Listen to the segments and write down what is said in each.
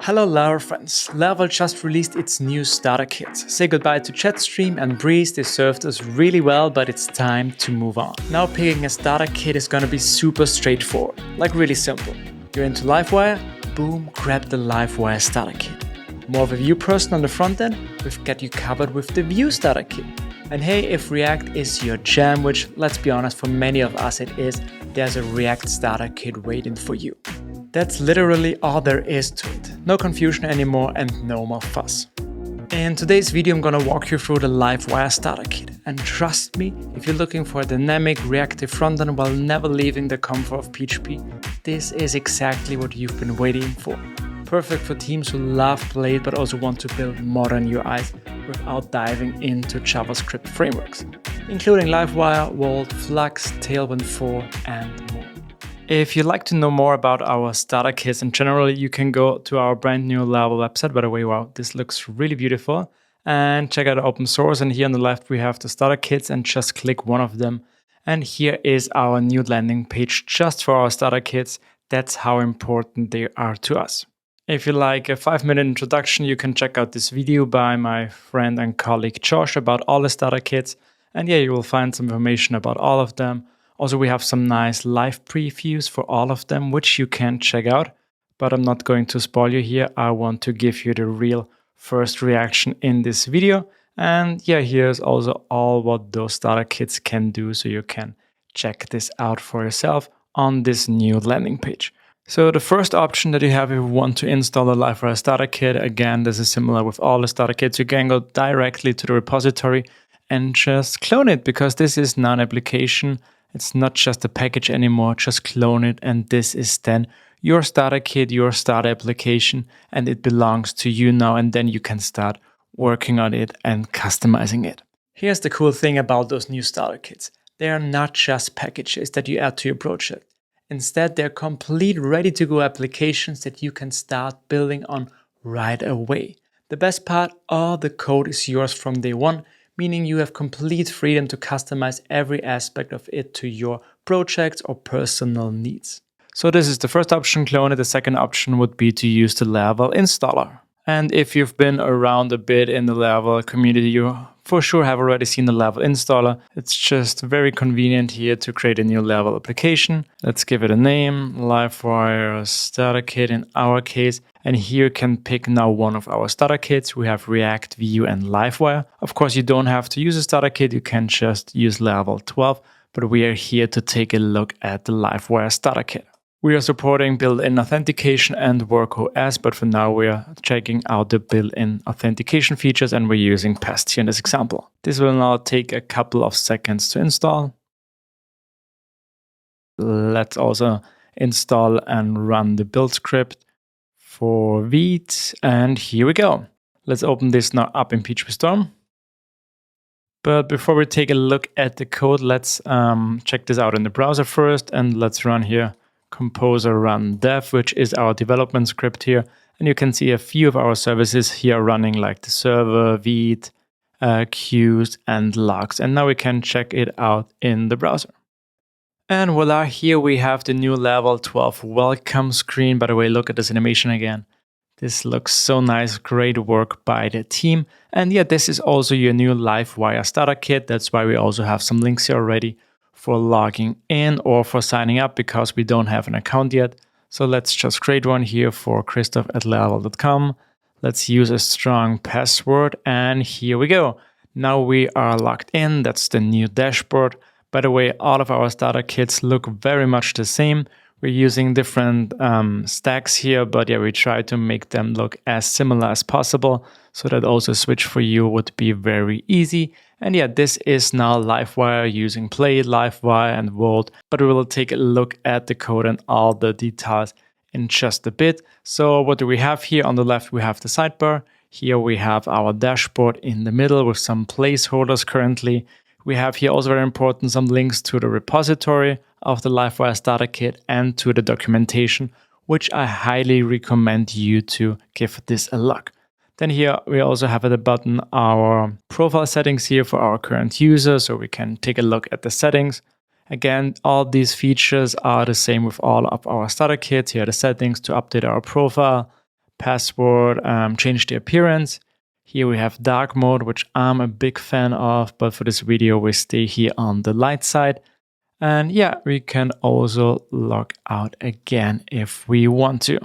Hello Laravel friends, Laravel just released its new starter kit. Say goodbye to Jetstream and Breeze, they served us really well, but it's time to move on. Now picking a starter kit is gonna be super straightforward, like really simple. You're into Livewire? Boom, grab the Livewire Starter Kit. More of a Vue person on the front end? We've got you covered with the Vue Starter Kit. And hey, if React is your jam, which let's be honest, for many of us it is, there's a React Starter Kit waiting for you. That's literally all there is to it. No confusion anymore and no more fuss. In today's video, I'm gonna walk you through the Livewire Starter Kit. And trust me, if you're looking for a dynamic, reactive frontend while never leaving the comfort of PHP, this is exactly what you've been waiting for. Perfect for teams who love Blade but also want to build modern UIs without diving into JavaScript frameworks, including Livewire, Vault, Flux, Tailwind 4, and more. If you'd like to know more about our starter kits in general, you can go to our brand new Laravel website. By the way, wow, this looks really beautiful. And check out open source. And here on the left, we have the starter kits and just click one of them. And here is our new landing page just for our starter kits. That's how important they are to us. If you like a 5-minute introduction, you can check out this video by my friend and colleague Josh about all the starter kits. And yeah, you will find some information about all of them. Also, we have some nice live previews for all of them, which you can check out. But I'm not going to spoil you here. I want to give you the real first reaction in this video. And yeah, here's also all what those starter kits can do, so you can check this out for yourself on this new landing page. So the first option that you have if you want to install a Livewire Starter Kit, again, this is similar with all the starter kits. You can go directly to the repository and just clone it, because this is now an application. It's not just a package anymore, just clone it, and this is then your starter kit, your starter application, and it belongs to you now, and then you can start working on it and customizing it. Here's the cool thing about those new starter kits. They are not just packages that you add to your project. Instead, they're complete, ready-to-go applications that you can start building on right away. The best part, all the code is yours from day one, meaning you have complete freedom to customize every aspect of it to your project or personal needs. So this is the first option, clone it. The second option would be to use the Laravel installer. And if you've been around a bit in the Laravel community, you for sure have already seen the Laravel installer. It's just very convenient here to create a new Laravel application. Let's give it a name, Livewire Starter Kit in our case. And here you can pick now one of our starter kits. We have React, Vue, and Livewire. Of course, you don't have to use a starter kit. You can just use Laravel 12, but we are here to take a look at the Livewire Starter Kit. We are supporting built-in authentication and Work OS, but for now we are checking out the built-in authentication features, and we're using PEST here in this example. This will now take a couple of seconds to install. Let's also install and run the build script for Vite, and here we go. Let's open this now up in PHP Storm. But before we take a look at the code, let's check this out in the browser first, and let's run here composer run dev, which is our development script here. And you can see a few of our services here running, like the server, Vite, queues, and logs. And now we can check it out in the browser. And voila, here we have the new Laravel 12 welcome screen. By the way, look at this animation again. This looks so nice, great work by the team. And yeah, this is also your new Livewire Starter Kit. That's why we also have some links here already for logging in or for signing up, because we don't have an account yet. So let's just create one here for christoph@laravel.com. Let's use a strong password, and here we go. Now we are logged in. That's the new dashboard. By the way, all of our starter kits look very much the same. We're using different stacks here, but yeah, we try to make them look as similar as possible so that also switch for you would be very easy. And yeah, this is now Livewire using Blade, Livewire, and Vault, but we will take a look at the code and all the details in just a bit. So what do we have here? On the left, we have the sidebar. Here we have our dashboard in the middle with some placeholders currently. We have here also very important some links to the repository of the Livewire Starter Kit and to the documentation, which I highly recommend you to give this a look. Then here we also have at the bottom our profile settings here for our current user, so we can take a look at the settings. Again, all these features are the same with all of our starter kits. Here are the settings to update our profile. password, change the appearance. Here we have dark mode, which I'm a big fan of, but for this video we stay here on the light side. And yeah, we can also log out again if we want to.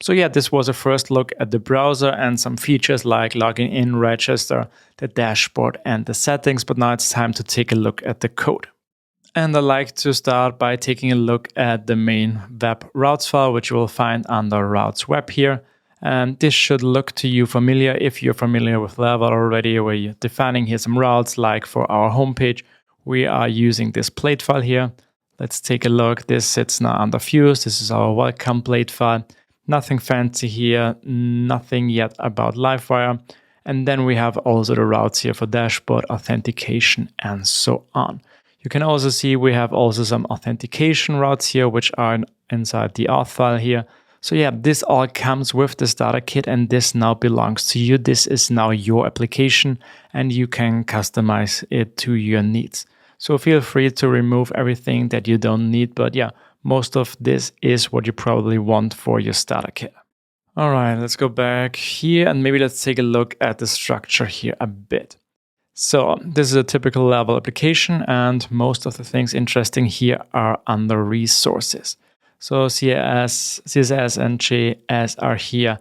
So yeah, this was a first look at the browser and some features like logging in, register, the dashboard and the settings, but now it's time to take a look at the code. And I like to start by taking a look at the main web routes file, which you will find under routes web here. And this should look to you familiar if you're familiar with Laravel already, where you're defining here some routes. Like for our homepage, we are using this plate file here. Let's take a look. This sits now under views. This is our welcome plate file. Nothing fancy here, nothing yet about Livewire. And then we have also the routes here for dashboard, authentication, and so on. You can also see we have also some authentication routes here, which are inside the auth file here. So yeah, this all comes with the starter kit and this now belongs to you. This is now your application and you can customize it to your needs. So feel free to remove everything that you don't need. But yeah, most of this is what you probably want for your starter kit. All right, let's go back here and maybe let's take a look at the structure here a bit. So this is a typical Laravel application and most of the things interesting here are under resources. So CSS and JS are here.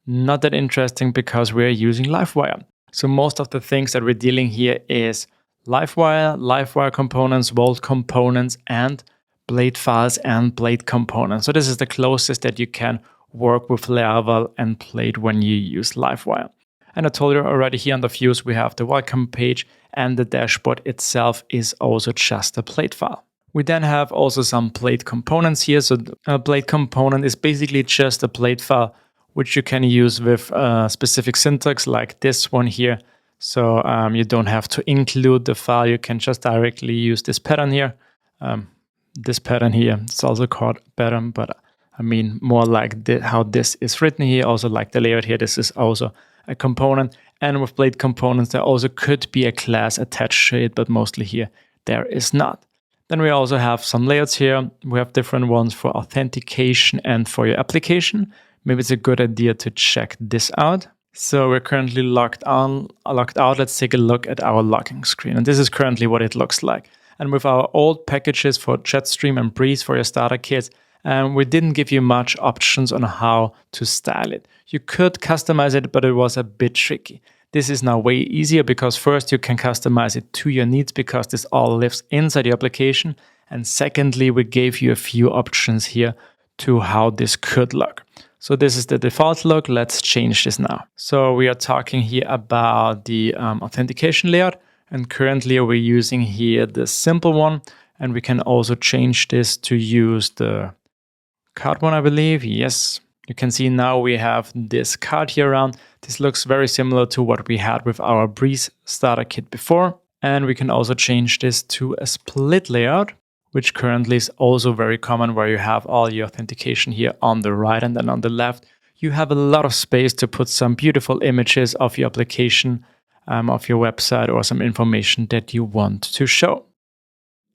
Not that interesting because we're using Livewire. So most of the things that we're dealing here is Livewire, Livewire components, Vault components, and blade files and blade components. So this is the closest that you can work with Laravel and blade when you use Livewire. And I told you already here on the views, we have the welcome page and the dashboard itself is also just a blade file. We then have also some blade components here. So a blade component is basically just a blade file, which you can use with specific syntax like this one here. So you don't have to include the file. You can just directly use this pattern here. This pattern here, it's also called pattern, but I mean more like how this is written here. Also like the layout here, this is also a component. And with blade components, there also could be a class attached to it, but mostly here there is not. Then we also have some layouts here. We have different ones for authentication and for your application. Maybe it's a good idea to check this out. So we're currently logged out. Let's take a look at our logging screen. And this is currently what it looks like. And with our old packages for Jetstream and Breeze for your starter kits, we didn't give you much options on how to style it. You could customize it, but it was a bit tricky. This is now way easier because first you can customize it to your needs because this all lives inside your application. And secondly, we gave you a few options here to how this could look. So this is the default look. Let's change this now. So we are talking here about the authentication layout. And currently we're using here the simple one. And we can also change this to use the card one, I believe. Yes. You can see now we have this card here around. This looks very similar to what we had with our Breeze starter kit before. And we can also change this to a split layout, which currently is also very common where you have all your authentication here on the right and then on the left. You have a lot of space to put some beautiful images of your application, of your website or some information that you want to show.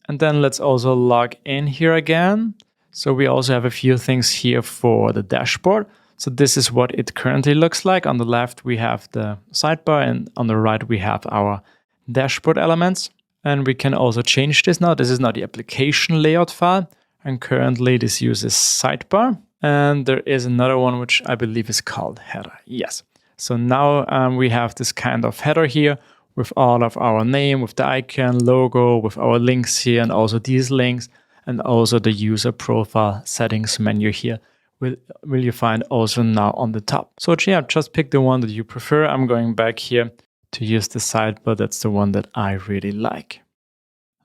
And then let's also log in here again. So we also have a few things here for the dashboard. So this is what it currently looks like. On the left, we have the sidebar and on the right, we have our dashboard elements. And we can also change this now. This is now the application layout file. And currently this uses sidebar. And there is another one, which I believe is called header. Yes. So now we have this kind of header here with all of our name, with the icon, logo, with our links here, and also these links. And also the user profile settings menu here will you find also now on the top. So yeah, just pick the one that you prefer. I'm going back here to use the sidebar. That's the one that I really like.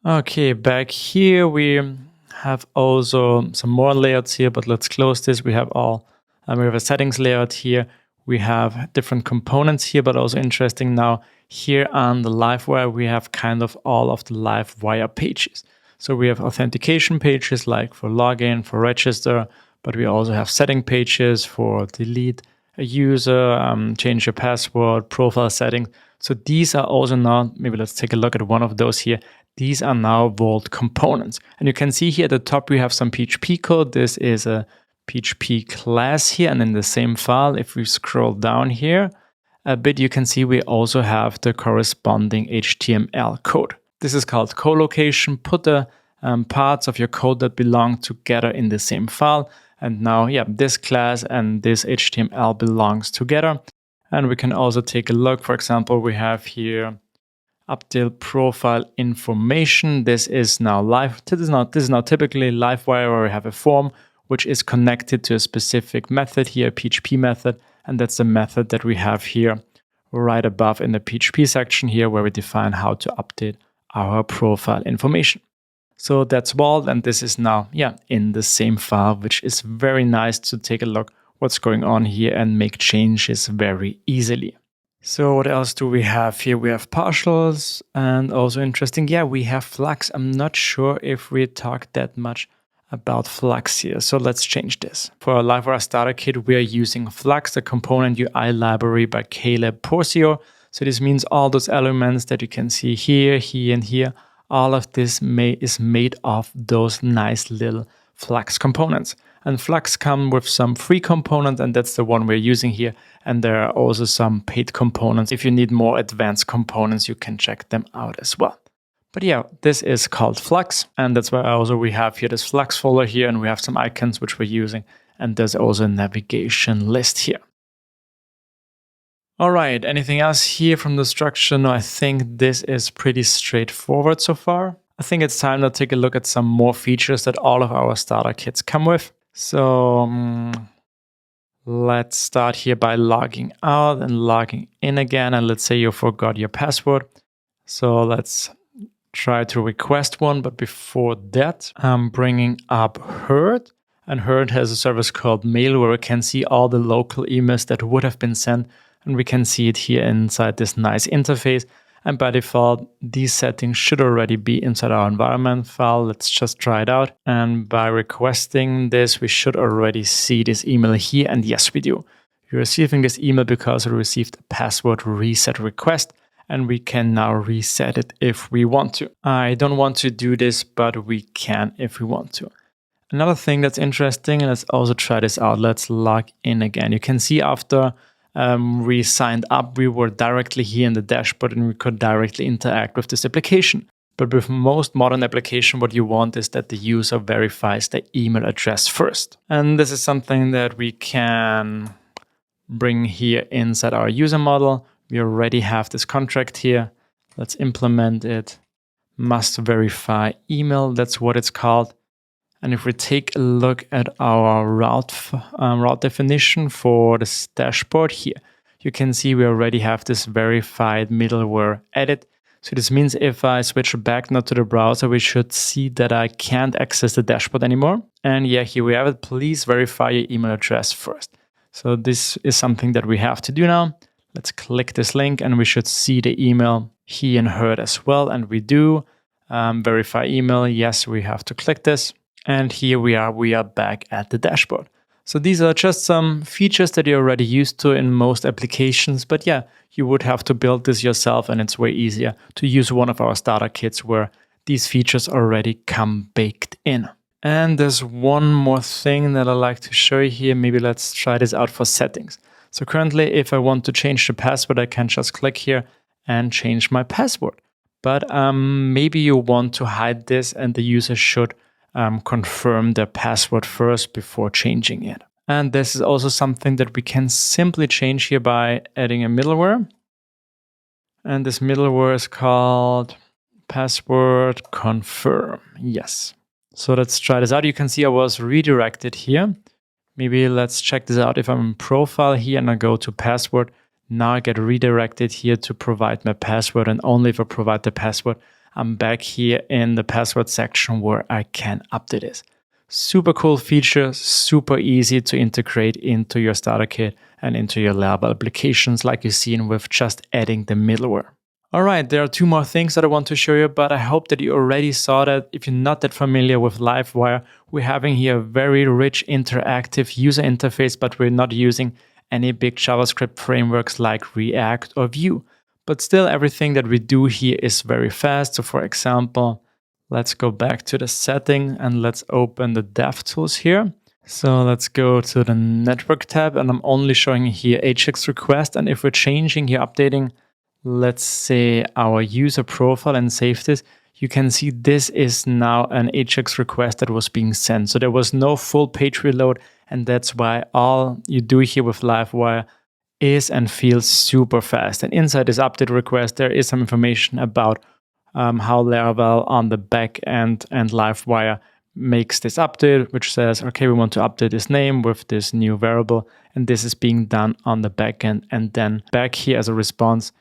Okay, back here we have also some more layouts here, but let's close this. We have we have a settings layout here. We have different components here, but also interesting now here on the Livewire, we have kind of all of the Livewire pages. So we have authentication pages like for login, for register, but we also have setting pages for delete a user, change your password, profile settings. So these are also now, maybe let's take a look at one of those here. These are now Vault components. And you can see here at the top, we have some PHP code. This is a PHP class here, and in the same file, if we scroll down here a bit, you can see we also have the corresponding HTML code. This is called co-location. Put the parts of your code that belong together in the same file. And now, yeah, this class and this HTML belongs together. And we can also take a look. For example, we have here update profile information. This is now live. This is now typically Livewire, where we have a form which is connected to a specific method here, a PHP method. And that's the method that we have here right above in the PHP section here, where we define how to update our profile information. So that's Vault, and this is now, yeah, in the same file, which is very nice to take a look what's going on here and make changes very easily. So what else do we have here? We have partials, and also interesting, yeah, we have Flux. I'm not sure if we talked that much about Flux here. So let's change this. For our Livewire Starter Kit, we are using Flux, the component UI library by Caleb Porcio. So this means all those elements that you can see here, here, and here, all of this is made of those nice little Flux components. And Flux come with some free components, and that's the one we're using here. And there are also some paid components. If you need more advanced components, you can check them out as well. But yeah, this is called Flux, and that's why also we have here this Flux folder here, and we have some icons which we're using, and there's also a navigation list here. All right, anything else here from the structure? No, I think this is pretty straightforward so far. I think it's time to take a look at some more features that all of our starter kits come with. So let's start here by logging out and logging in again, and let's say you forgot your password. So let's try to request one, but before that, I'm bringing up Herd. And Herd has a service called Mail, where we can see all the local emails that would have been sent, and we can see it here inside this nice interface. And by default, these settings should already be inside our environment file. Let's just try it out. And by requesting this, we should already see this email here. And yes, we do. You're receiving this email because we received a password reset request, and we can now reset it if we want to. I don't want to do this, but we can if we want to. Another thing that's interesting, and let's also try this out. Let's log in again. You can see after we signed up, we were directly here in the dashboard, and we could directly interact with this application. But with most modern applications, what you want is that the user verifies the email address first. And this is something that we can bring here inside our user model. We already have this contract here. Let's implement it. Must verify email, that's what it's called. And if we take a look at our route definition for this dashboard here, you can see we already have this verified middleware edit. So this means if I switch back now to the browser, we should see that I can't access the dashboard anymore. And yeah, here we have it. Please verify your email address first. So this is something that we have to do now. Let's click this link, and we should see the email here in Herd as well. And we do verify email. Yes, we have to click this. And here we are back at the dashboard. So these are just some features that you're already used to in most applications. But yeah, you would have to build this yourself, and it's way easier to use one of our starter kits where these features already come baked in. And there's one more thing that I like to show you here. Maybe let's try this out for settings. So currently, if I want to change the password, I can just click here and change my password. But maybe you want to hide this, and the user should confirm their password first before changing it. And this is also something that we can simply change here by adding a middleware. And this middleware is called password confirm. Yes. So let's try this out. You can see I was redirected here. Maybe let's check this out. If I'm in profile here and I go to password, now I get redirected here to provide my password. And only if I provide the password, I'm back here in the password section where I can update this. Super cool feature, super easy to integrate into your starter kit and into your Laravel applications like you've seen with just adding the middleware. All right, there are two more things that I want to show you, but I hope that you already saw that. If you're not that familiar with Livewire, we're having here a very rich interactive user interface, but we're not using any big JavaScript frameworks like React or Vue. But still, everything that we do here is very fast. So for example, let's go back to the setting and let's open the DevTools here. So let's go to the network tab, and I'm only showing here Ajax request. And if we're changing here, updating, let's say our user profile and save this, you can see this is now an Ajax request that was being sent. So there was no full page reload, and that's why all you do here with Livewire is and feels super fast. And inside this update request, there is some information about how Laravel on the back end and Livewire makes this update, which says, okay, we want to update this name with this new variable, and this is being done on the back end. And then back here as a response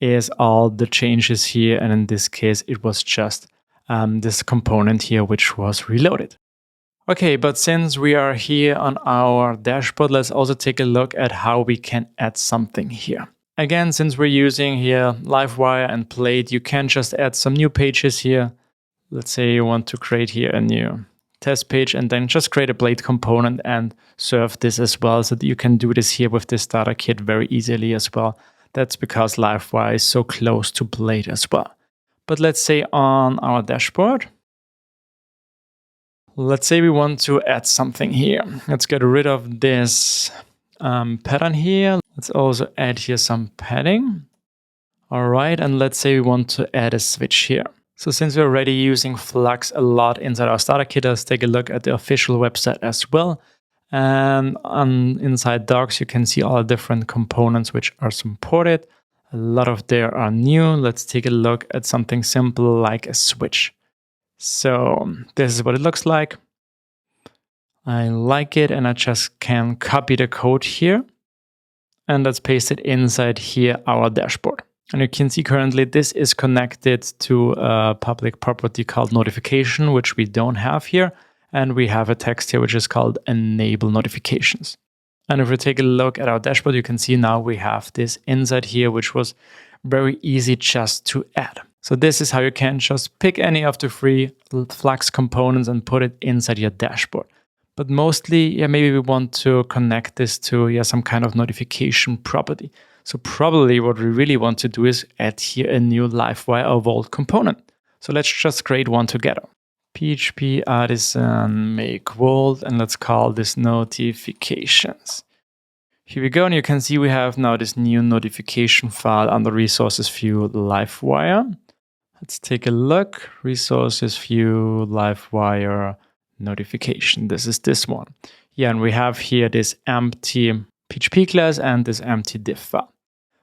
is all the changes here. And in this case, it was just this component here, which was reloaded. Okay, but since we are here on our dashboard, let's also take a look at how we can add something here. Again, since we're using here Livewire and Plate, you can just add some new pages here. Let's say you want to create here a new test page, and then just create a Plate component and serve this as well, so that you can do this here with this starter kit very easily as well. That's because Livewire is so close to Plate as well. But let's say on our dashboard, let's say we want to add something here. Let's get rid of this pattern here. Let's also add here some padding. All right, and let's say we want to add a switch here. So since we're already using Flux a lot inside our starter kit, let's take a look at the official website as well. And inside docs, you can see all the different components which are supported. A lot of there are new. Let's take a look at something simple like a switch. So this is what it looks like. I like it, and I just can copy the code here. And let's paste it inside here, our dashboard. And you can see currently this is connected to a public property called notification, which we don't have here. And we have a text here, which is called enable notifications. And if we take a look at our dashboard, you can see now we have this inside here, which was very easy just to add. So this is how you can just pick any of the free Flux components and put it inside your dashboard. But mostly, maybe we want to connect this to some kind of notification property. So probably what we really want to do is add here a new Livewire or Vault component. So let's just create one together. PHP artisan make Vault, and let's call this notifications. Here we go, and you can see we have now this new notification file under resources view Livewire. Let's take a look. Resources view Livewire notification. This is this one. Yeah, and we have here this empty PHP class and this empty div file.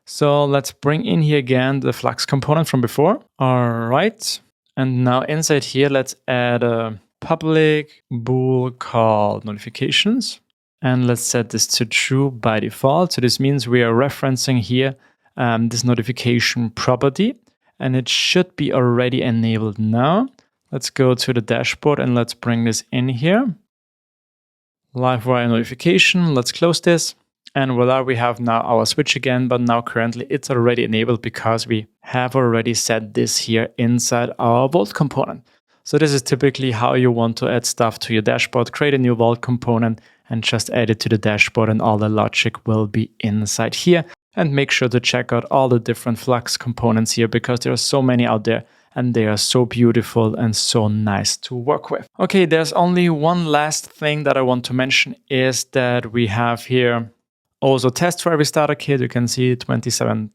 So let's bring in here again the Flux component from before. All right. And now inside here, let's add a public bool called notifications. And let's set this to true by default. So this means we are referencing here this notification property, and it should be already enabled now. Let's go to the dashboard and let's bring this in here. Livewire notification. Let's close this. And voila, we have now our switch again, but now currently it's already enabled because we have already set this here inside our Vault component. So this is typically how you want to add stuff to your dashboard. Create a new Vault component and just add it to the dashboard, and all the logic will be inside here. And make sure to check out all the different Flux components here, because there are so many out there and they are so beautiful and so nice to work with. Okay, there's only one last thing that I want to mention, is that we have here also tests for every starter kit. You can see 27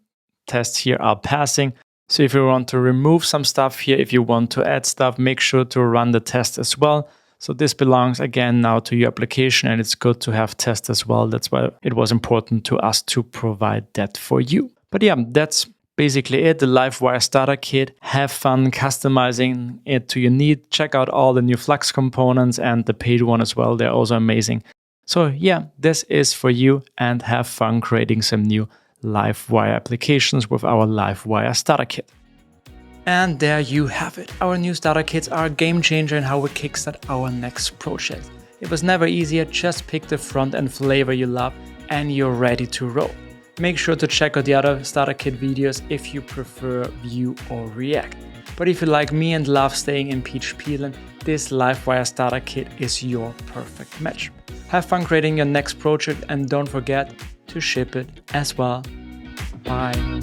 tests here are passing. So if you want to remove some stuff here, if you want to add stuff, make sure to run the test as well. So this belongs again now to your application, and it's good to have tests as well. That's why it was important to us to provide that for you. But yeah, that's basically it, the Livewire Starter Kit. Have fun customizing it to your need. Check out all the new Flux components and the paid one as well. They're also amazing. So yeah, this is for you, and have fun creating some new Livewire applications with our Livewire Starter Kit. And there you have it. Our new starter kits are a game changer in how we kickstart our next project. It was never easier. Just pick the front-end flavor you love and you're ready to roll. Make sure to check out the other starter kit videos if you prefer Vue or React. But if you like me and love staying in PHP land, this Livewire Starter Kit is your perfect match. Have fun creating your next project, and don't forget to ship it as well. Bye.